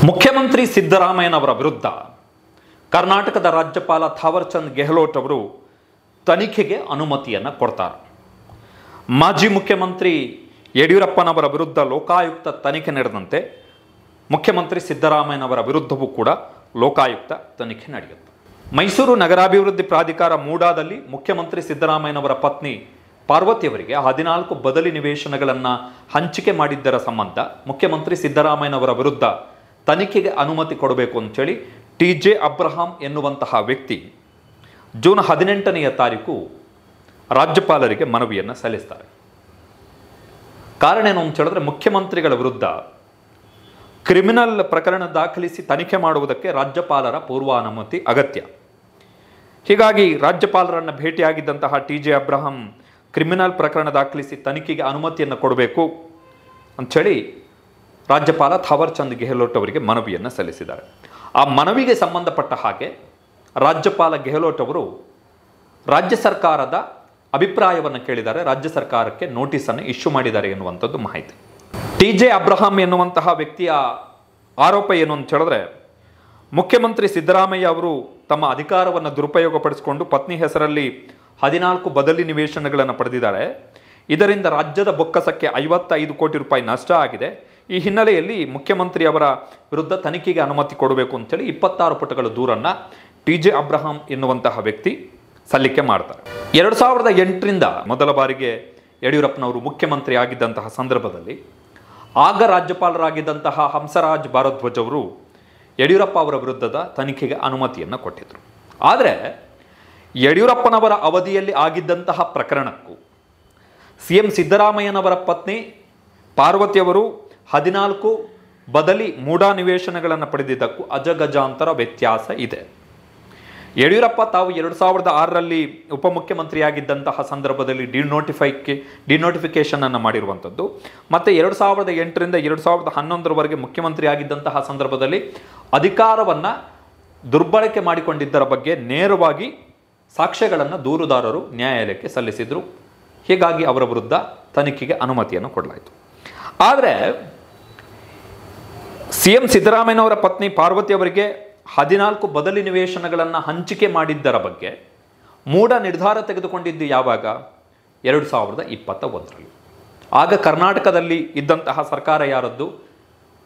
ಮುಖ್ಯಮಂತ್ರಿ ಸಿದ್ದರಾಮಯ್ಯನವರ ವಿರುದ್ಧ ಕರ್ನಾಟಕದ ರಾಜ್ಯಪಾಲ ಥಾವರ್ ಚಂದ್ ಗೆಹ್ಲೋಟ್ ಅವರು ತನಿಖೆಗೆ ಅನುಮತಿಯನ್ನು ಕೊಡ್ತಾರೆ. ಮಾಜಿ ಮುಖ್ಯಮಂತ್ರಿ ಯಡಿಯೂರಪ್ಪನವರ ವಿರುದ್ಧ ಲೋಕಾಯುಕ್ತ ತನಿಖೆ ನಡೆದಂತೆ ಮುಖ್ಯಮಂತ್ರಿ ಸಿದ್ದರಾಮಯ್ಯನವರ ವಿರುದ್ಧವೂ ಕೂಡ ಲೋಕಾಯುಕ್ತ ತನಿಖೆ ನಡೆಯುತ್ತೆ. ಮೈಸೂರು ನಗರಾಭಿವೃದ್ಧಿ ಪ್ರಾಧಿಕಾರ ಮೂಡಾದಲ್ಲಿ ಮುಖ್ಯಮಂತ್ರಿ ಸಿದ್ದರಾಮಯ್ಯನವರ ಪತ್ನಿ ಪಾರ್ವತಿಯವರಿಗೆ 14 ಬದಲಿ ನಿವೇಶನಗಳನ್ನು ಹಂಚಿಕೆ ಮಾಡಿದ್ದರ ಸಂಬಂಧ ಮುಖ್ಯಮಂತ್ರಿ ಸಿದ್ದರಾಮಯ್ಯನವರ ವಿರುದ್ಧ ತನಿಖೆಗೆ ಅನುಮತಿ ಕೊಡಬೇಕು ಅಂತೇಳಿ TJ ಅಬ್ರಹಾಂ ಎನ್ನುವಂತಹ ವ್ಯಕ್ತಿ ಜೂನ್ 18ನೆಯ ತಾರೀಕು ರಾಜ್ಯಪಾಲರಿಗೆ ಮನವಿಯನ್ನು ಸಲ್ಲಿಸ್ತಾರೆ. ಕಾರಣ ಏನು ಅಂತ ಹೇಳಿದ್ರೆ, ಮುಖ್ಯಮಂತ್ರಿಗಳ ವಿರುದ್ಧ ಕ್ರಿಮಿನಲ್ ಪ್ರಕರಣ ದಾಖಲಿಸಿ ತನಿಖೆ ಮಾಡುವುದಕ್ಕೆ ರಾಜ್ಯಪಾಲರ ಪೂರ್ವಾನುಮತಿ ಅಗತ್ಯ. ಹೀಗಾಗಿ ರಾಜ್ಯಪಾಲರನ್ನು ಭೇಟಿಯಾಗಿದ್ದಂತಹ TJ ಅಬ್ರಹಾಂ ಕ್ರಿಮಿನಲ್ ಪ್ರಕರಣ ದಾಖಲಿಸಿ ತನಿಖೆಗೆ ಅನುಮತಿಯನ್ನು ಕೊಡಬೇಕು ಅಂಥೇಳಿ ರಾಜ್ಯಪಾಲ ಥಾವರ್ ಚಂದ್ ಗೆಹ್ಲೋಟ್ ಅವರಿಗೆ ಮನವಿಯನ್ನು ಸಲ್ಲಿಸಿದ್ದಾರೆ. ಆ ಮನವಿಗೆ ಸಂಬಂಧಪಟ್ಟ ಹಾಗೆ ರಾಜ್ಯಪಾಲ ಗೆಹ್ಲೋಟ್ ಅವರು ರಾಜ್ಯ ಸರ್ಕಾರದ ಅಭಿಪ್ರಾಯವನ್ನು ಕೇಳಿದ್ದಾರೆ. ರಾಜ್ಯ ಸರ್ಕಾರಕ್ಕೆ ನೋಟಿಸನ್ನು ಇಶ್ಯೂ ಮಾಡಿದ್ದಾರೆ ಎನ್ನುವಂಥದ್ದು ಮಾಹಿತಿ. TJ ಅಬ್ರಹಾಂ ಎನ್ನುವಂತಹ ವ್ಯಕ್ತಿಯ ಆರೋಪ ಏನು ಅಂತ ಹೇಳಿದ್ರೆ, ಮುಖ್ಯಮಂತ್ರಿ ಸಿದ್ದರಾಮಯ್ಯ ಅವರು ತಮ್ಮ ಅಧಿಕಾರವನ್ನು ದುರುಪಯೋಗಪಡಿಸಿಕೊಂಡು ಪತ್ನಿ ಹೆಸರಲ್ಲಿ 14 ಬದಲಿ ನಿವೇಶನಗಳನ್ನು ಪಡೆದಿದ್ದಾರೆ. ಇದರಿಂದ ರಾಜ್ಯದ ಬೊಕ್ಕಸಕ್ಕೆ 55 ಕೋಟಿ ರೂಪಾಯಿ ನಷ್ಟ ಆಗಿದೆ. ಈ ಹಿನ್ನೆಲೆಯಲ್ಲಿ ಮುಖ್ಯಮಂತ್ರಿ ಅವರ ವಿರುದ್ಧ ತನಿಖೆಗೆ ಅನುಮತಿ ಕೊಡಬೇಕು ಅಂತೇಳಿ 26 ಪುಟಗಳ ದೂರನ್ನು TJ ಅಬ್ರಹಾಂ ಎನ್ನುವಂತಹ ವ್ಯಕ್ತಿ ಸಲ್ಲಿಕೆ ಮಾಡ್ತಾರೆ. 2008ರಿಂದ ಮೊದಲ ಬಾರಿಗೆ ಯಡಿಯೂರಪ್ಪನವರು ಮುಖ್ಯಮಂತ್ರಿ ಆಗಿದ್ದಂತಹ ಸಂದರ್ಭದಲ್ಲಿ ಆಗ ರಾಜ್ಯಪಾಲರಾಗಿದ್ದಂತಹ ಹಂಸರಾಜ್ ಭಾರದ್ವಾಜ್ ಅವರು ಯಡಿಯೂರಪ್ಪ ಅವರ ವಿರುದ್ಧದ ತನಿಖೆಗೆ ಅನುಮತಿಯನ್ನು ಕೊಟ್ಟಿದ್ದರು. ಆದರೆ ಯಡಿಯೂರಪ್ಪನವರ ಅವಧಿಯಲ್ಲಿ ಆಗಿದ್ದಂತಹ ಪ್ರಕರಣಕ್ಕೂ CM ಸಿದ್ದರಾಮಯ್ಯನವರ ಪತ್ನಿ ಪಾರ್ವತಿಯವರು 14 ಬದಲಿ ಮೂಡಾ ನಿವೇಶನಗಳನ್ನು ಪಡೆದಿದ್ದಕ್ಕೂ ಅಜಗಜಾಂತರ ವ್ಯತ್ಯಾಸ ಇದೆ. ಯಡಿಯೂರಪ್ಪ ತಾವು 2006ರಲ್ಲಿ ಉಪಮುಖ್ಯಮಂತ್ರಿಯಾಗಿದ್ದಂತಹ ಸಂದರ್ಭದಲ್ಲಿ ಡಿನೋಟಿಫಿಕೇಶನ್ ಅನ್ನು ಮಾಡಿರುವಂಥದ್ದು, ಮತ್ತು 2008ರಿಂದ 2011ರವರೆಗೆ ಮುಖ್ಯಮಂತ್ರಿ ಆಗಿದ್ದಂತಹ ಸಂದರ್ಭದಲ್ಲಿ ಅಧಿಕಾರವನ್ನು ದುರ್ಬಳಕೆ ಮಾಡಿಕೊಂಡಿದ್ದರ ಬಗ್ಗೆ ನೇರವಾಗಿ ಸಾಕ್ಷ್ಯಗಳನ್ನು ದೂರುದಾರರು ನ್ಯಾಯಾಲಯಕ್ಕೆ ಸಲ್ಲಿಸಿದರು. ಹೀಗಾಗಿ ಅವರ ವಿರುದ್ಧ ತನಿಖೆಗೆ ಅನುಮತಿಯನ್ನು ಕೊಡಲಾಯಿತು. ಆದರೆ CM ಸಿದ್ದರಾಮಯ್ಯನವರ ಪತ್ನಿ ಪಾರ್ವತಿಯವರಿಗೆ 14 ಬದಲಿ ನಿವೇಶನಗಳನ್ನು ಹಂಚಿಕೆ ಮಾಡಿದ್ದರ ಬಗ್ಗೆ ಮೂಢ ನಿರ್ಧಾರ ತೆಗೆದುಕೊಂಡಿದ್ದು ಯಾವಾಗ? 2021ರಲ್ಲಿ. ಆಗ ಕರ್ನಾಟಕದಲ್ಲಿ ಇದ್ದಂತಹ ಸರ್ಕಾರ ಯಾರದ್ದು?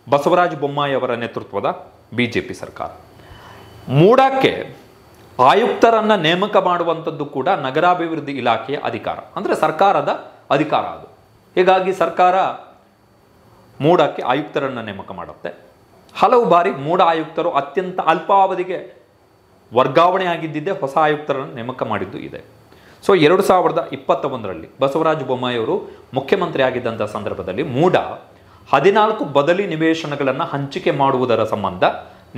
ಬಸವರಾಜ ಬೊಮ್ಮಾಯಿ ಅವರ ನೇತೃತ್ವದ BJP ಸರ್ಕಾರ. ಮೂಡಕ್ಕೆ ಆಯುಕ್ತರನ್ನು ನೇಮಕ ಮಾಡುವಂಥದ್ದು ಕೂಡ ನಗರಾಭಿವೃದ್ಧಿ ಇಲಾಖೆಯ ಅಧಿಕಾರ, ಅಂದರೆ ಸರ್ಕಾರದ ಅಧಿಕಾರ ಅದು. ಹೀಗಾಗಿ ಸರ್ಕಾರ ಮೂಡಕ್ಕೆ ಆಯುಕ್ತರನ್ನು ನೇಮಕ ಮಾಡುತ್ತೆ. ಹಲವು ಬಾರಿ ಮೂಡ ಆಯುಕ್ತರು ಅತ್ಯಂತ ಅಲ್ಪಾವಧಿಗೆ ವರ್ಗಾವಣೆ ಆಗಿದ್ದಿದ್ದೇ, ಹೊಸ ಆಯುಕ್ತರನ್ನು ನೇಮಕ ಮಾಡಿದ್ದು ಇದೆ. ಸೊ 2021ರಲ್ಲಿ ಬಸವರಾಜ ಬೊಮ್ಮಾಯಿ ಅವರು ಮುಖ್ಯಮಂತ್ರಿ ಆಗಿದ್ದಂಥ ಸಂದರ್ಭದಲ್ಲಿ ಮೂಡ 14 ಬದಲಿ ನಿವೇಶನಗಳನ್ನು ಹಂಚಿಕೆ ಮಾಡುವುದರ ಸಂಬಂಧ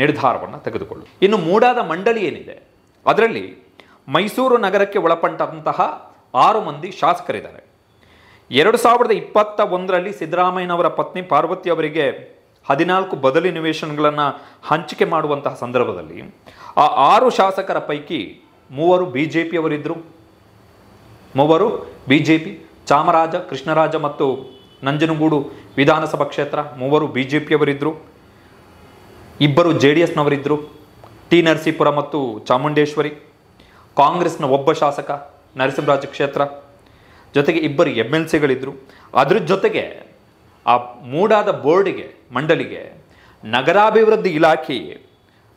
ನಿರ್ಧಾರವನ್ನು ತೆಗೆದುಕೊಳ್ಳು. ಇನ್ನು ಮೂಡಾದ ಮಂಡಳಿ ಏನಿದೆ, ಅದರಲ್ಲಿ ಮೈಸೂರು ನಗರಕ್ಕೆ ಒಳಪಟ್ಟಂತಹ 6 ಮಂದಿ ಶಾಸಕರಿದ್ದಾರೆ. 2021ರಲ್ಲಿ ಸಿದ್ದರಾಮಯ್ಯನವರ ಪತ್ನಿ ಪಾರ್ವತಿ ಅವರಿಗೆ 14 ಬದಲಿ ನಿವೇಶನಗಳನ್ನು ಹಂಚಿಕೆ ಮಾಡುವಂತಹ ಸಂದರ್ಭದಲ್ಲಿ ಆ 6 ಶಾಸಕರ ಪೈಕಿ 3 BJPಯವರಿದ್ದರು. 3 BJP, ಚಾಮರಾಜ, ಕೃಷ್ಣರಾಜ ಮತ್ತು ನಂಜನಗೂಡು ವಿಧಾನಸಭಾ ಕ್ಷೇತ್ರ 3 BJPಯವರಿದ್ದರು. 2 JDSನವರಿದ್ದರು, T. ನರಸೀಪುರ ಮತ್ತು ಚಾಮುಂಡೇಶ್ವರಿ. ಕಾಂಗ್ರೆಸ್ನ ಒಬ್ಬ ಶಾಸಕ ನರಸಿಂಹರಾಜ ಕ್ಷೇತ್ರ, ಜೊತೆಗೆ 2 MLCಗಳಿದ್ದರು. ಅದ್ರ ಜೊತೆಗೆ ಆ ಮೂಡಾದ ಬೋರ್ಡಿಗೆ, ಮಂಡಳಿಗೆ ನಗರಾಭಿವೃದ್ಧಿ ಇಲಾಖೆಯೇ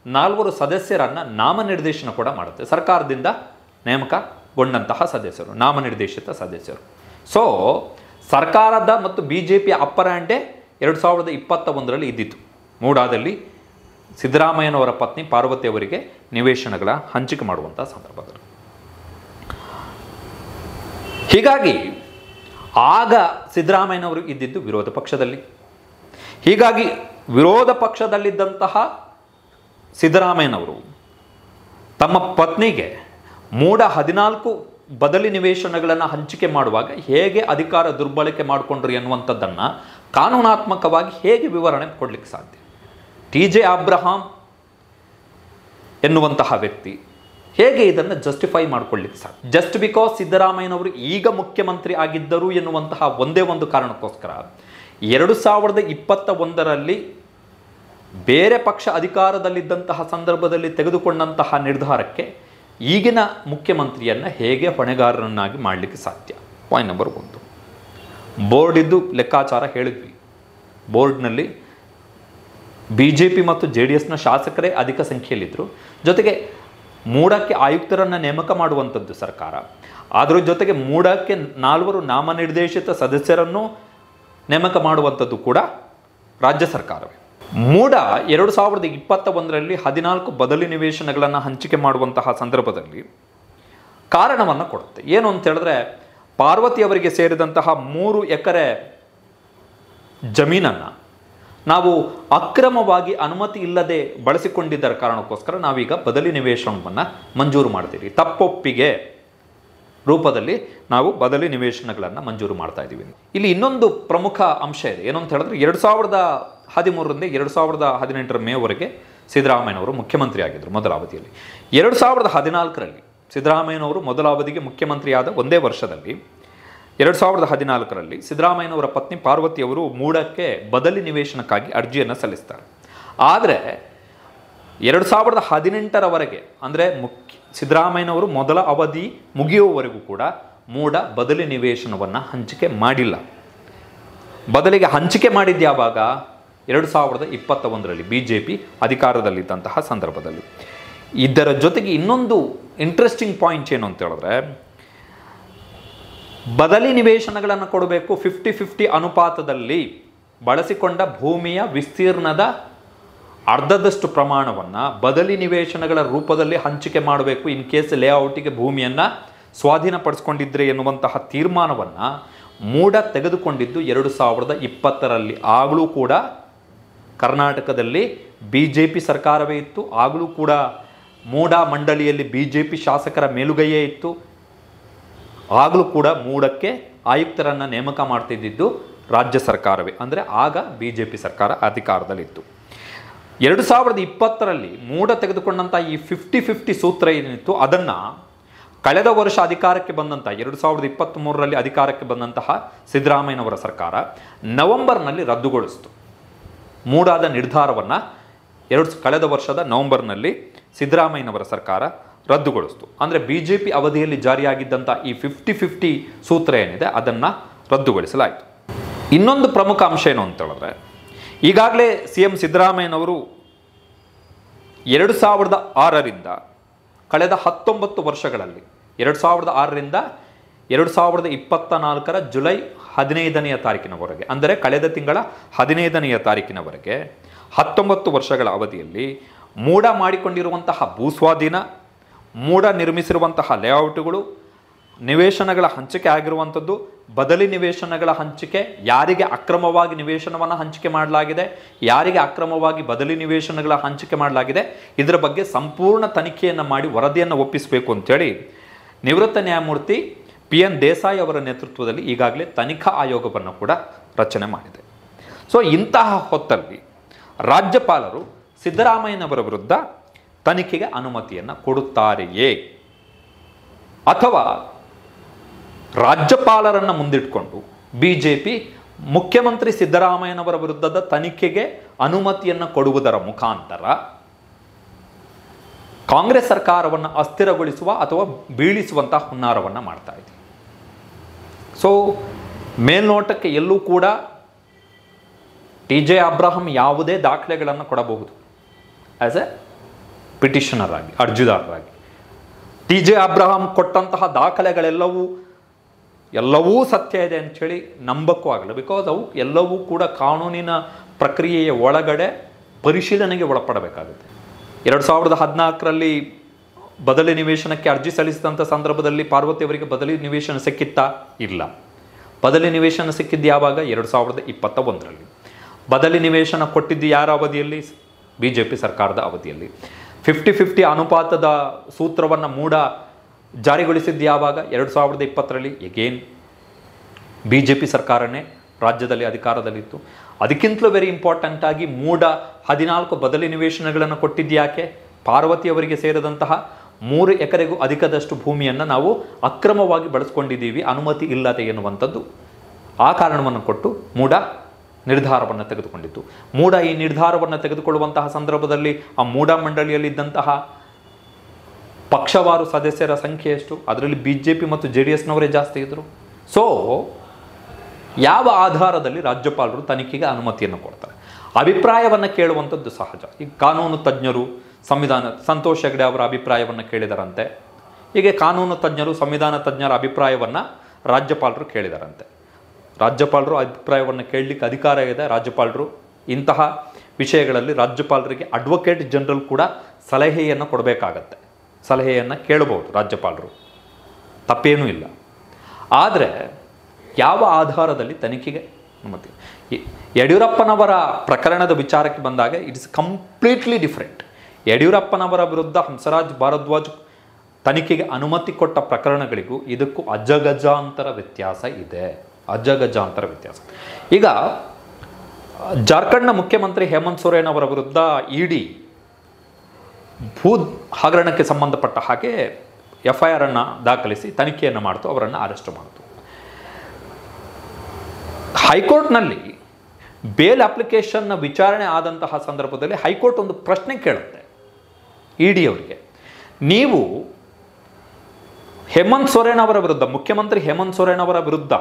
4 ಸದಸ್ಯರನ್ನು ನಾಮನಿರ್ದೇಶನ ಕೂಡ ಮಾಡುತ್ತೆ. ಸರ್ಕಾರದಿಂದ ನೇಮಕಗೊಂಡಂತಹ ಸದಸ್ಯರು, ನಾಮನಿರ್ದೇಶಿತ ಸದಸ್ಯರು. ಸೊ ಸರ್ಕಾರದ ಮತ್ತು BJP ಅಪ್ಪರ್ ಹ್ಯಾಂಡೇ 2021ರಲ್ಲಿ ಇದ್ದಿತ್ತು. ಮೂಡಾದಲ್ಲಿ ಸಿದ್ದರಾಮಯ್ಯನವರ ಪತ್ನಿ ಪಾರ್ವತಿ ಅವರಿಗೆ ನಿವೇಶನಗಳ ಹಂಚಿಕೆ ಮಾಡುವಂಥ ಸಂದರ್ಭದಲ್ಲಿ. ಹೀಗಾಗಿ ಆಗ ಸಿದ್ದರಾಮಯ್ಯನವರು ಇದ್ದಿದ್ದು ವಿರೋಧ ಪಕ್ಷದಲ್ಲಿ. ಹೀಗಾಗಿ ವಿರೋಧ ಪಕ್ಷದಲ್ಲಿದ್ದಂತಹ ಸಿದ್ದರಾಮಯ್ಯನವರು ತಮ್ಮ ಪತ್ನಿಗೆ ಮೂಡ 14 ಬದಲಿ ನಿವೇಶನಗಳನ್ನು ಹಂಚಿಕೆ ಮಾಡುವಾಗ ಹೇಗೆ ಅಧಿಕಾರ ದುರ್ಬಳಕೆ ಮಾಡಿಕೊಂಡ್ರು ಎನ್ನುವಂಥದ್ದನ್ನು ಕಾನೂನಾತ್ಮಕವಾಗಿ ಹೇಗೆ ವಿವರಣೆ ಕೊಡಲಿಕ್ಕೆ ಸಾಧ್ಯ? TJ ಅಬ್ರಹಾಂ ಎನ್ನುವಂತಹ ವ್ಯಕ್ತಿ ಹೇಗೆ ಇದನ್ನು ಜಸ್ಟಿಫೈ ಮಾಡಿಕೊಳ್ಳಿಕ್ಕೆ ಸಾಧ್ಯ? ಜಸ್ಟ್ ಬಿಕಾಸ್ ಸಿದ್ದರಾಮಯ್ಯನವರು ಈಗ ಮುಖ್ಯಮಂತ್ರಿ ಆಗಿದ್ದರು ಎನ್ನುವಂತಹ ಒಂದೇ ಒಂದು ಕಾರಣಕ್ಕೋಸ್ಕರ 2021ರಲ್ಲಿ ಬೇರೆ ಪಕ್ಷ ಅಧಿಕಾರದಲ್ಲಿದ್ದಂತಹ ಸಂದರ್ಭದಲ್ಲಿ ತೆಗೆದುಕೊಂಡಂತಹ ನಿರ್ಧಾರಕ್ಕೆ ಈಗಿನ ಮುಖ್ಯಮಂತ್ರಿಯನ್ನು ಹೇಗೆ ಹೊಣೆಗಾರರನ್ನಾಗಿ ಮಾಡಲಿಕ್ಕೆ ಸಾಧ್ಯ? Point number 1. ಬೋರ್ಡಿದ್ದು ಲೆಕ್ಕಾಚಾರ ಹೇಳಿದ್ವಿ. ಬೋರ್ಡ್ನಲ್ಲಿ BJP ಮತ್ತು JDSನ ಶಾಸಕರೇ ಅಧಿಕ ಸಂಖ್ಯೆಯಲ್ಲಿದ್ದರು. ಜೊತೆಗೆ ಮೂಡಕ್ಕೆ ಆಯುಕ್ತರನ್ನು ನೇಮಕ ಮಾಡುವಂಥದ್ದು ಸರ್ಕಾರ. ಅದರ ಜೊತೆಗೆ ಮೂಡಕ್ಕೆ 4 ನಾಮನಿರ್ದೇಶಿತ ಸದಸ್ಯರನ್ನು ನೇಮಕ ಮಾಡುವಂಥದ್ದು ಕೂಡ ರಾಜ್ಯ ಸರ್ಕಾರವೇ. ಮೂಡ 2021ರಲ್ಲಿ 14 ಬದಲಿ ನಿವೇಶನಗಳನ್ನು ಹಂಚಿಕೆ ಮಾಡುವಂತಹ ಸಂದರ್ಭದಲ್ಲಿ ಕಾರಣವನ್ನು ಕೊಡುತ್ತೆ. ಏನು ಅಂತ ಹೇಳಿದ್ರೆ, ಪಾರ್ವತಿ ಅವರಿಗೆ ಸೇರಿದಂತಹ 3 ಎಕರೆ ಜಮೀನನ್ನು ನಾವು ಅಕ್ರಮವಾಗಿ ಅನುಮತಿ ಇಲ್ಲದೆ ಬಳಸಿಕೊಂಡಿದ್ದರ ಕಾರಣಕ್ಕೋಸ್ಕರ ನಾವೀಗ ಬದಲಿ ನಿವೇಶನವನ್ನು ಮಂಜೂರು ಮಾಡ್ತೀವಿ. ತಪ್ಪೊಪ್ಪಿಗೆ ರೂಪದಲ್ಲಿ ನಾವು ಬದಲಿ ನಿವೇಶನಗಳನ್ನು ಮಂಜೂರು ಮಾಡ್ತಾ ಇದ್ದೀವಿ. ಇಲ್ಲಿ ಇನ್ನೊಂದು ಪ್ರಮುಖ ಅಂಶ ಇದೆ. ಏನು ಅಂತ ಹೇಳಿದ್ರೆ, 2013ರಿಂದ 2018 ಮೇವರೆಗೆ ಸಿದ್ದರಾಮಯ್ಯನವರು ಮುಖ್ಯಮಂತ್ರಿ ಆಗಿದ್ದರು ಮೊದಲ ಅವಧಿಯಲ್ಲಿ. 2014ರಲ್ಲಿ ಸಿದ್ದರಾಮಯ್ಯನವರು ಮೊದಲ ಅವಧಿಗೆ ಮುಖ್ಯಮಂತ್ರಿಯಾದ ಒಂದೇ ವರ್ಷದಲ್ಲಿ 2014ರಲ್ಲಿ ಸಿದ್ದರಾಮಯ್ಯನವರ ಪತ್ನಿ ಪಾರ್ವತಿಯವರು ಮೂಡಕ್ಕೆ ಬದಲಿ ನಿವೇಶನಕ್ಕಾಗಿ ಅರ್ಜಿಯನ್ನು ಸಲ್ಲಿಸ್ತಾರೆ. ಆದರೆ 2018ರವರೆಗೆ ಅಂದರೆ ಸಿದ್ದರಾಮಯ್ಯನವರು ಮೊದಲ ಅವಧಿ ಮುಗಿಯುವವರೆಗೂ ಕೂಡ ಮೂಡ ಬದಲಿ ನಿವೇಶನವನ್ನು ಹಂಚಿಕೆ ಮಾಡಿಲ್ಲ. ಬದಲಿಗೆ ಹಂಚಿಕೆ ಮಾಡಿದ್ದು ಯಾವಾಗ? 2021ರಲ್ಲಿ BJP ಅಧಿಕಾರದಲ್ಲಿದ್ದಂತಹ ಸಂದರ್ಭದಲ್ಲಿ. ಇದರ ಜೊತೆಗೆ ಇನ್ನೊಂದು ಇಂಟ್ರೆಸ್ಟಿಂಗ್ ಪಾಯಿಂಟ್ ಏನು ಅಂತ ಹೇಳಿದ್ರೆ, ಬದಲಿ ನಿವೇಶನಗಳನ್ನು ಕೊಡಬೇಕು 50-50 ಅನುಪಾತದಲ್ಲಿ ಬಳಸಿಕೊಂಡ ಭೂಮಿಯ ವಿಸ್ತೀರ್ಣದ ಅರ್ಧದಷ್ಟು ಪ್ರಮಾಣವನ್ನು ಬದಲಿ ನಿವೇಶನಗಳ ರೂಪದಲ್ಲಿ ಹಂಚಿಕೆ ಮಾಡಬೇಕು ಇನ್ ಕೇಸ್ ಲೇಔಟಿಗೆ ಭೂಮಿಯನ್ನು ಸ್ವಾಧೀನಪಡಿಸ್ಕೊಂಡಿದ್ರೆ ಎನ್ನುವಂತಹ ತೀರ್ಮಾನವನ್ನು ಮೂಡ ತೆಗೆದುಕೊಂಡಿದ್ದು 2020ರಲ್ಲಿ. ಆಗಲೂ ಕೂಡ ಕರ್ನಾಟಕದಲ್ಲಿ BJP ಸರ್ಕಾರವೇ ಇತ್ತು. ಆಗಲೂ ಕೂಡ ಮೂಡ ಮಂಡಳಿಯಲ್ಲಿ BJP ಶಾಸಕರ ಮೇಲುಗೈಯೇ ಇತ್ತು. ಆಗಲೂ ಕೂಡ ಮೂಡಕ್ಕೆ ಆಯುಕ್ತರನ್ನು ನೇಮಕ ಮಾಡ್ತಿದ್ದಿದ್ದು ರಾಜ್ಯ ಸರ್ಕಾರವೇ, ಅಂದರೆ ಆಗ BJP ಸರ್ಕಾರ ಅಧಿಕಾರದಲ್ಲಿತ್ತು. 2020ರಲ್ಲಿ ಮೂಡ ತೆಗೆದುಕೊಂಡಂಥ ಈ 50-50 ಸೂತ್ರ ಏನಿತ್ತು ಅದನ್ನು ಕಳೆದ ವರ್ಷ ಅಧಿಕಾರಕ್ಕೆ ಬಂದಂಥ 2023ರಲ್ಲಿ ಅಧಿಕಾರಕ್ಕೆ ಬಂದಂತಹ ಸಿದ್ದರಾಮಯ್ಯನವರ ಸರ್ಕಾರ ನವೆಂಬರ್ನಲ್ಲಿ ರದ್ದುಗೊಳಿಸಿತು. ಮೂಡಾದ ನಿರ್ಧಾರವನ್ನು ಕಳೆದ ವರ್ಷದ ನವೆಂಬರ್ನಲ್ಲಿ ಸಿದ್ದರಾಮಯ್ಯನವರ ಸರ್ಕಾರ ರದ್ದುಗೊಳಿಸಿತು. ಅಂದರೆ BJP ಅವಧಿಯಲ್ಲಿ ಜಾರಿಯಾಗಿದ್ದಂಥ ಈ 50-50 ಸೂತ್ರ ಏನಿದೆ ಅದನ್ನು ರದ್ದುಗೊಳಿಸಲಾಯಿತು. ಇನ್ನೊಂದು ಪ್ರಮುಖ ಅಂಶ ಏನು ಅಂತ ಹೇಳಿದ್ರೆ, ಈಗಾಗಲೇ CM ಸಿದ್ದರಾಮಯ್ಯನವರು 2006ರಿಂದ ಕಳೆದ 19 ವರ್ಷಗಳಲ್ಲಿ 2006ರಿಂದ 2024ರ ಜುಲೈ 15ನೆಯ ತಾರೀಕಿನವರೆಗೆ, ಅಂದರೆ ಕಳೆದ ತಿಂಗಳ 15ನೆಯ ತಾರೀಕಿನವರೆಗೆ 19 ವರ್ಷಗಳ ಅವಧಿಯಲ್ಲಿ ಮೂಡ ಮಾಡಿಕೊಂಡಿರುವಂತಹ ಭೂಸ್ವಾಧೀನ, ಮೂಡ ನಿರ್ಮಿಸಿರುವಂತಹ ಲೇಔಟುಗಳು, ನಿವೇಶನಗಳ ಹಂಚಿಕೆ ಆಗಿರುವಂಥದ್ದು, ಬದಲಿ ನಿವೇಶನಗಳ ಹಂಚಿಕೆ, ಯಾರಿಗೆ ಅಕ್ರಮವಾಗಿ ನಿವೇಶನವನ್ನು ಹಂಚಿಕೆ ಮಾಡಲಾಗಿದೆ, ಯಾರಿಗೆ ಅಕ್ರಮವಾಗಿ ಬದಲಿ ನಿವೇಶನಗಳ ಹಂಚಿಕೆ ಮಾಡಲಾಗಿದೆ, ಇದರ ಬಗ್ಗೆ ಸಂಪೂರ್ಣ ತನಿಖೆಯನ್ನು ಮಾಡಿ ವರದಿಯನ್ನು ಒಪ್ಪಿಸಬೇಕು ಅಂತೇಳಿ ನಿವೃತ್ತ ನ್ಯಾಯಮೂರ್ತಿ PN ದೇಸಾಯಿ ಅವರ ನೇತೃತ್ವದಲ್ಲಿ ಈಗಾಗಲೇ ತನಿಖಾ ಆಯೋಗವನ್ನು ಕೂಡ ರಚನೆ ಮಾಡಿದೆ. ಸೊ ಇಂತಹ ಹೊತ್ತಲ್ಲಿ ರಾಜ್ಯಪಾಲರು ಸಿದ್ದರಾಮಯ್ಯನವರ ವಿರುದ್ಧ ತನಿಖೆಗೆ ಅನುಮತಿಯನ್ನು ಕೊಡುತ್ತಾರೆಯೇ, ಅಥವಾ ರಾಜ್ಯಪಾಲರನ್ನು ಮುಂದಿಟ್ಕೊಂಡು BJP ಮುಖ್ಯಮಂತ್ರಿ ಸಿದ್ದರಾಮಯ್ಯನವರ ವಿರುದ್ಧದ ತನಿಖೆಗೆ ಅನುಮತಿಯನ್ನು ಕೊಡುವುದರ ಮುಖಾಂತರ ಕಾಂಗ್ರೆಸ್ ಸರ್ಕಾರವನ್ನು ಅಸ್ಥಿರಗೊಳಿಸುವ ಅಥವಾ ಬೀಳಿಸುವಂತಹ ಹುನ್ನಾರವನ್ನು ಮಾಡ್ತಾ ಇದೆ. ಸೊ ಮೇಲ್ನೋಟಕ್ಕೆ ಎಲ್ಲೂ ಕೂಡ TJ ಅಬ್ರಹಂ ಯಾವುದೇ ದಾಖಲೆಗಳನ್ನು ಕೊಡಬಹುದು ಆಸ್ ಎ ಪಿಟಿಷನರ್ ಆಗಿ, ಅರ್ಜಿದಾರರಾಗಿ. TJ ಅಬ್ರಹಂ ಕೊಟ್ಟಂತಹ ದಾಖಲೆಗಳೆಲ್ಲವೂ ಸತ್ಯ ಇದೆ ಅಂಥೇಳಿ ನಂಬಕ್ಕೂ ಆಗಲ್ಲ. ಬಿಕಾಸ್ ಅವು ಎಲ್ಲವೂ ಕೂಡ ಕಾನೂನಿನ ಪ್ರಕ್ರಿಯೆಯ ಒಳಗಡೆ ಪರಿಶೀಲನೆಗೆ ಒಳಪಡಬೇಕಾಗುತ್ತೆ. 2014ರಲ್ಲಿ ಬದಲಿ ನಿವೇಶನಕ್ಕೆ ಅರ್ಜಿ ಸಲ್ಲಿಸಿದಂಥ ಸಂದರ್ಭದಲ್ಲಿ ಪಾರ್ವತಿ ಅವರಿಗೆ ಬದಲಿ ನಿವೇಶನ ಸಿಕ್ಕಿತ್ತಾ? ಇಲ್ಲ. ಬದಲಿ ನಿವೇಶನ ಸಿಕ್ಕಿದ್ದು ಯಾವಾಗ? 2021ರಲ್ಲಿ. ಬದಲಿ ನಿವೇಶನ ಕೊಟ್ಟಿದ್ದು ಯಾರ ಅವಧಿಯಲ್ಲಿ? BJP ಸರ್ಕಾರದ ಅವಧಿಯಲ್ಲಿ. 50-50 ಅನುಪಾತದ ಸೂತ್ರವನ್ನು ಮೂಡ ಜಾರಿಗೊಳಿಸಿದ್ದು ಯಾವಾಗ? 2020ರಲ್ಲಿ. ಎಗೇನ್ BJP ಸರ್ಕಾರನೇ ರಾಜ್ಯದಲ್ಲಿ ಅಧಿಕಾರದಲ್ಲಿತ್ತು. ಅದಕ್ಕಿಂತಲೂ ವೆರಿ ಇಂಪಾರ್ಟೆಂಟ್ ಆಗಿ ಮೂಡ 14 ಬದಲಿ ನಿವೇಶನಗಳನ್ನು ಕೊಟ್ಟಿದ್ದು ಯಾಕೆ? ಪಾರ್ವತಿ ಅವರಿಗೆ ಸೇರಿದಂತಹ 3 ಎಕರೆಗೂ ಅಧಿಕದಷ್ಟು ಭೂಮಿಯನ್ನು ನಾವು ಅಕ್ರಮವಾಗಿ ಬಳಸ್ಕೊಂಡಿದ್ದೀವಿ, ಅನುಮತಿ ಇಲ್ಲದೆ ಎನ್ನುವಂಥದ್ದು. ಆ ಕಾರಣವನ್ನು ಕೊಟ್ಟು ಮೂಡ ನಿರ್ಧಾರವನ್ನು ತೆಗೆದುಕೊಂಡಿತ್ತು. ಮೂಡ ಈ ನಿರ್ಧಾರವನ್ನು ತೆಗೆದುಕೊಳ್ಳುವಂತಹ ಸಂದರ್ಭದಲ್ಲಿ ಆ ಮೂಡ ಮಂಡಳಿಯಲ್ಲಿದ್ದಂತಹ ಪಕ್ಷವಾರು ಸದಸ್ಯರ ಸಂಖ್ಯೆ ಎಷ್ಟು? ಅದರಲ್ಲಿ BJP ಮತ್ತು JDSನವರೇ ಜಾಸ್ತಿ ಇದ್ದರು. ಸೊ ಯಾವ ಆಧಾರದಲ್ಲಿ ರಾಜ್ಯಪಾಲರು ತನಿಖೆಗೆ ಅನುಮತಿಯನ್ನು ಕೊಡ್ತಾರೆ? ಅಭಿಪ್ರಾಯವನ್ನು ಕೇಳುವಂಥದ್ದು ಸಹಜ. ಈಗ ಕಾನೂನು ತಜ್ಞರು ಸಂತೋಷ್ ಹೆಗ್ಡೆ ಅವರ ಅಭಿಪ್ರಾಯವನ್ನು ಕೇಳಿದರಂತೆ. ಹೀಗೆ ಕಾನೂನು ತಜ್ಞರು ಸಂವಿಧಾನ ತಜ್ಞರ ಅಭಿಪ್ರಾಯವನ್ನು ರಾಜ್ಯಪಾಲರು ಕೇಳಿದರಂತೆ. ರಾಜ್ಯಪಾಲರು ಅಭಿಪ್ರಾಯವನ್ನು ಕೇಳಲಿಕ್ಕೆ ಅಧಿಕಾರ ಇದೆ. ರಾಜ್ಯಪಾಲರು ಇಂತಹ ವಿಷಯಗಳಲ್ಲಿ ರಾಜ್ಯಪಾಲರಿಗೆ ಅಡ್ವೊಕೇಟ್ ಜನರಲ್ ಕೂಡ ಸಲಹೆಯನ್ನು ಕೊಡಬೇಕಾಗತ್ತೆ, ಸಲಹೆಯನ್ನು ಕೇಳಬಹುದು ರಾಜ್ಯಪಾಲರು, ತಪ್ಪೇನೂ ಇಲ್ಲ. ಆದರೆ ಯಾವ ಆಧಾರದಲ್ಲಿ ತನಿಖೆಗೆ ಅನುಮತಿ? ಯಡಿಯೂರಪ್ಪನವರ ಪ್ರಕರಣದ ವಿಚಾರಕ್ಕೆ ಬಂದಾಗ ಇಟ್ಸ್ ಕಂಪ್ಲೀಟ್ಲಿ ಡಿಫ್ರೆಂಟ್. ಯಡಿಯೂರಪ್ಪನವರ ವಿರುದ್ಧ ಹಂಸರಾಜ್ ಭಾರದ್ವಾಜ್ ತನಿಖೆಗೆ ಅನುಮತಿ ಕೊಟ್ಟ ಪ್ರಕರಣಗಳಿಗೂ ಇದಕ್ಕೂ ಅಜಗಜಾಂತರ ವ್ಯತ್ಯಾಸ ಇದೆ, ಅಜಗಜಾಂತರ ವ್ಯತ್ಯಾಸ. ಈಗ ಜಾರ್ಖಂಡ್ನ ಮುಖ್ಯಮಂತ್ರಿ ಹೇಮಂತ್ ಸೊರೇನ್ ಅವರ ವಿರುದ್ಧ ಇಡಿ ಭೂ ಹಗರಣಕ್ಕೆ ಸಂಬಂಧಪಟ್ಟ ಹಾಗೆ FIR ಅನ್ನು ದಾಖಲಿಸಿ ತನಿಖೆಯನ್ನು ಮಾಡ್ತು, ಅವರನ್ನು ಅರೆಸ್ಟ್ ಮಾಡಿತು. ಹೈಕೋರ್ಟ್ನಲ್ಲಿ ಬೇಲ್ ಅಪ್ಲಿಕೇಶನ್ನ ವಿಚಾರಣೆ ಆದಂತಹ ಸಂದರ್ಭದಲ್ಲಿ ಹೈಕೋರ್ಟ್ ಒಂದು ಪ್ರಶ್ನೆ ಕೇಳುತ್ತೆ ಇಡಿ ಅವರಿಗೆ, ನೀವು ಹೇಮಂತ್ ಸೊರೇನ್ ಅವರ ವಿರುದ್ಧ, ಮುಖ್ಯಮಂತ್ರಿ ಹೇಮಂತ್ ಸೊರೇನ್ ಅವರ ವಿರುದ್ಧ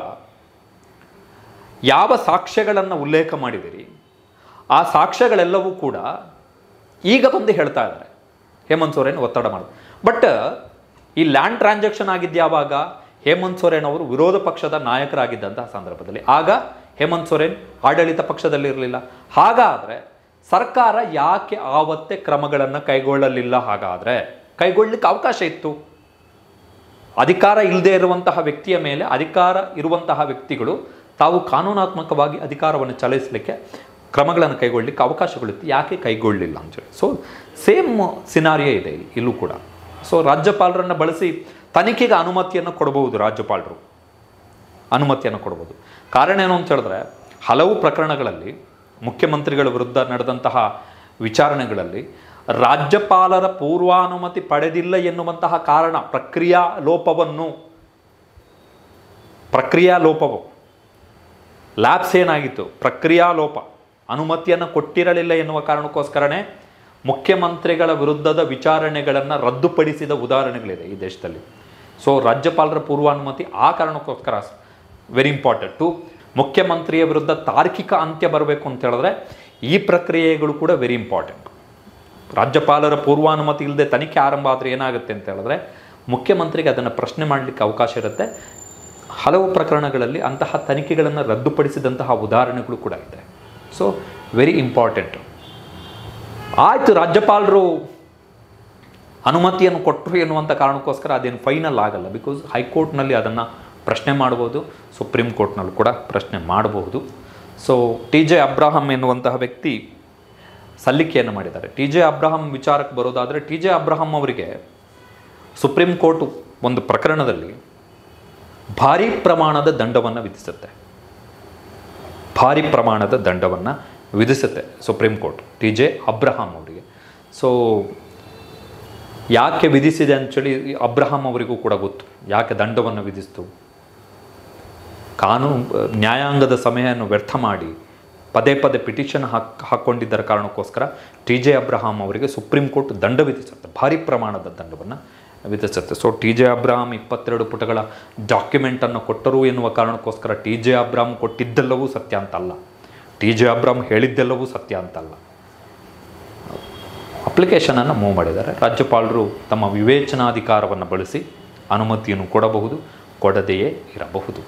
ಯಾವ ಸಾಕ್ಷ್ಯಗಳನ್ನು ಉಲ್ಲೇಖ ಮಾಡಿದಿರಿ, ಆ ಸಾಕ್ಷ್ಯಗಳೆಲ್ಲವೂ ಕೂಡ ಈಗ ಬಂದು ಹೇಳ್ತಾ ಇದ್ದಾರೆ ಹೇಮಂತ್ ಸೊರೇನ್ ಒತ್ತಡ ಮಾಡೋದು. ಬಟ್ ಈ ಲ್ಯಾಂಡ್ ಟ್ರಾನ್ಸಾಕ್ಷನ್ ಆಗಿದ್ದು ಯಾವಾಗ? ಹೇಮಂತ್ ಸೊರೇನ್ ಅವರು ವಿರೋಧ ಪಕ್ಷದ ನಾಯಕರಾಗಿದ್ದಂತಹ ಸಂದರ್ಭದಲ್ಲಿ. ಆಗ ಹೇಮಂತ್ ಸೊರೇನ್ ಆಡಳಿತ ಪಕ್ಷದಲ್ಲಿ ಇರಲಿಲ್ಲ. ಹಾಗಾದರೆ ಸರ್ಕಾರ ಯಾಕೆ ಆವತ್ತೇ ಕ್ರಮಗಳನ್ನು ಕೈಗೊಳ್ಳಲಿಲ್ಲ? ಹಾಗಾದರೆ ಕೈಗೊಳ್ಳಲಿಕ್ಕೆ ಅವಕಾಶ ಇತ್ತು. ಅಧಿಕಾರ ಇಲ್ಲದೆ ಇರುವಂತಹ ವ್ಯಕ್ತಿಯ ಮೇಲೆ ಅಧಿಕಾರ ಇರುವಂತಹ ವ್ಯಕ್ತಿಗಳು ತಾವು ಕಾನೂನಾತ್ಮಕವಾಗಿ ಅಧಿಕಾರವನ್ನು ಚಲಾಯಿಸಲಿಕ್ಕೆ ಕ್ರಮಗಳನ್ನು ಕೈಗೊಳ್ಳಲಿಕ್ಕೆ ಅವಕಾಶಗಳಿತ್ತು, ಯಾಕೆ ಕೈಗೊಳ್ಳಲಿಲ್ಲ ಅಂತೇಳಿ. ಸೊ ಸೇಮ್ ಸಿನಾರಿಯೋ ಇದೆ ಇಲ್ಲೂ ಕೂಡ. ಸೊ ರಾಜ್ಯಪಾಲರನ್ನು ಬಳಸಿ ತನಿಖೆಗೆ ಅನುಮತಿಯನ್ನು ಕೊಡಬಹುದು, ರಾಜ್ಯಪಾಲರು ಅನುಮತಿಯನ್ನು ಕೊಡಬಹುದು. ಕಾರಣ ಏನು ಅಂತ ಹೇಳಿದ್ರೆ, ಹಲವು ಪ್ರಕರಣಗಳಲ್ಲಿ ಮುಖ್ಯಮಂತ್ರಿಗಳ ವಿರುದ್ಧ ನಡೆದಂತಹ ವಿಚಾರಣೆಗಳಲ್ಲಿ ರಾಜ್ಯಪಾಲರ ಪೂರ್ವಾನುಮತಿ ಪಡೆದಿಲ್ಲ ಎನ್ನುವಂತಹ ಕಾರಣ, ಪ್ರಕ್ರಿಯಾ ಲೋಪವು ಲ್ಯಾಬ್ಸ್ ಏನಾಗಿತ್ತು, ಪ್ರಕ್ರಿಯಾ ಲೋಪ, ಅನುಮತಿಯನ್ನು ಕೊಟ್ಟಿರಲಿಲ್ಲ ಎನ್ನುವ ಕಾರಣಕ್ಕೋಸ್ಕರನೇ ಮುಖ್ಯಮಂತ್ರಿಗಳ ವಿರುದ್ಧದ ವಿಚಾರಣೆಗಳನ್ನು ರದ್ದುಪಡಿಸಿದ ಉದಾಹರಣೆಗಳಿದೆ ಈ ದೇಶದಲ್ಲಿ. ಸೊ ರಾಜ್ಯಪಾಲರ ಪೂರ್ವಾನುಮತಿ ಆ ಕಾರಣಕ್ಕೋಸ್ಕರ ವೆರಿ ಇಂಪಾರ್ಟೆಂಟ್. ಮುಖ್ಯಮಂತ್ರಿಯ ವಿರುದ್ಧ ತಾರ್ಕಿಕ ಅಂತ್ಯ ಬರಬೇಕು ಅಂತ ಹೇಳಿದ್ರೆ ಈ ಪ್ರಕ್ರಿಯೆಗಳು ಕೂಡ ವೆರಿ ಇಂಪಾರ್ಟೆಂಟ್. ರಾಜ್ಯಪಾಲರ ಪೂರ್ವಾನುಮತಿ ಇಲ್ಲದೆ ತನಿಖೆ ಆರಂಭ ಆದರೆ ಏನಾಗುತ್ತೆ ಅಂತ ಹೇಳಿದ್ರೆ ಮುಖ್ಯಮಂತ್ರಿಗೆ ಅದನ್ನು ಪ್ರಶ್ನೆ ಮಾಡಲಿಕ್ಕೆ ಅವಕಾಶ ಇರುತ್ತೆ. ಹಲವು ಪ್ರಕರಣಗಳಲ್ಲಿ ಅಂತಹ ತನಿಖೆಗಳನ್ನು ರದ್ದುಪಡಿಸಿದಂತಹ ಉದಾಹರಣೆಗಳು ಕೂಡ ಇದೆ. So very important. ಆಯಿತು, ರಾಜ್ಯಪಾಲರು ಅನುಮತಿಯನ್ನು ಕೊಟ್ಟರು ಎನ್ನುವಂಥ ಕಾರಣಕ್ಕೋಸ್ಕರ ಅದೇನು ಫೈನಲ್ ಆಗಲ್ಲ. ಬಿಕಾಸ್ ಹೈಕೋರ್ಟ್ನಲ್ಲಿ ಅದನ್ನು ಪ್ರಶ್ನೆ ಮಾಡ್ಬೋದು, ಸುಪ್ರೀಂ ಕೋರ್ಟ್ನಲ್ಲೂ ಕೂಡ ಪ್ರಶ್ನೆ ಮಾಡಬಹುದು. ಸೊ TJ ಅಬ್ರಾಹಂ ಎನ್ನುವಂತಹ ವ್ಯಕ್ತಿ ಸಲ್ಲಿಕೆಯನ್ನು ಮಾಡಿದ್ದಾರೆ. TJ ಅಬ್ರಾಹಂ ವಿಚಾರಕ್ಕೆ ಬರೋದಾದರೆ, TJ ಅಬ್ರಾಹಂ ಅವರಿಗೆ ಸುಪ್ರೀಂ ಕೋರ್ಟ್ ಒಂದು ಪ್ರಕರಣದಲ್ಲಿ ಭಾರೀ ಪ್ರಮಾಣದ ದಂಡವನ್ನು ವಿಧಿಸುತ್ತೆ. ಸುಪ್ರೀಂ ಕೋರ್ಟ್ TJ ಅಬ್ರಾಹಂ ಅವರಿಗೆ. ಸೊ ಯಾಕೆ ವಿಧಿಸಿದೆ ಅಂಥೇಳಿ ಅಬ್ರಾಹಂ ಅವರಿಗೂ ಕೂಡ ಗೊತ್ತು, ಯಾಕೆ ದಂಡವನ್ನು ವಿಧಿಸ್ತು. ನ್ಯಾಯಾಂಗದ ಸಮಯವನ್ನು ವ್ಯರ್ಥ ಮಾಡಿ ಪದೇ ಪದೇ ಪಿಟಿಷನ್ ಹಾಕ್ಕೊಂಡಿದ್ದರ ಕಾರಣಕ್ಕೋಸ್ಕರ TJ ಅಬ್ರಾಹಂ ಅವರಿಗೆ ಸುಪ್ರೀಂ ಕೋರ್ಟ್ ದಂಡ ವಿಧಿಸುತ್ತೆ, ಭಾರೀ ಪ್ರಮಾಣದ ದಂಡವನ್ನು ವಿಧಿಸುತ್ತೆ. ಸೊ TJ ಅಬ್ರಾಹಂ 22 ಪುಟಗಳ ಡಾಕ್ಯುಮೆಂಟನ್ನು ಕೊಟ್ಟರು ಎನ್ನುವ ಕಾರಣಕ್ಕೋಸ್ಕರ TJ ಅಬ್ರಾಹಂ ಕೊಟ್ಟಿದ್ದೆಲ್ಲವೂ ಸತ್ಯ ಅಂತಲ್ಲ, TJ ಅಬ್ರಾಹಂ ಹೇಳಿದ್ದೆಲ್ಲವೂ ಸತ್ಯ ಅಂತಲ್ಲ. ಅಪ್ಲಿಕೇಶನನ್ನು ಮೂವ್ ಮಾಡಿದ್ದಾರೆ. ರಾಜ್ಯಪಾಲರು ತಮ್ಮ ವಿವೇಚನಾಧಿಕಾರವನ್ನು ಬಳಸಿ ಅನುಮತಿಯನ್ನು ಕೊಡಬಹುದು, ಕೊಡದೆಯೇ ಇರಬಹುದು.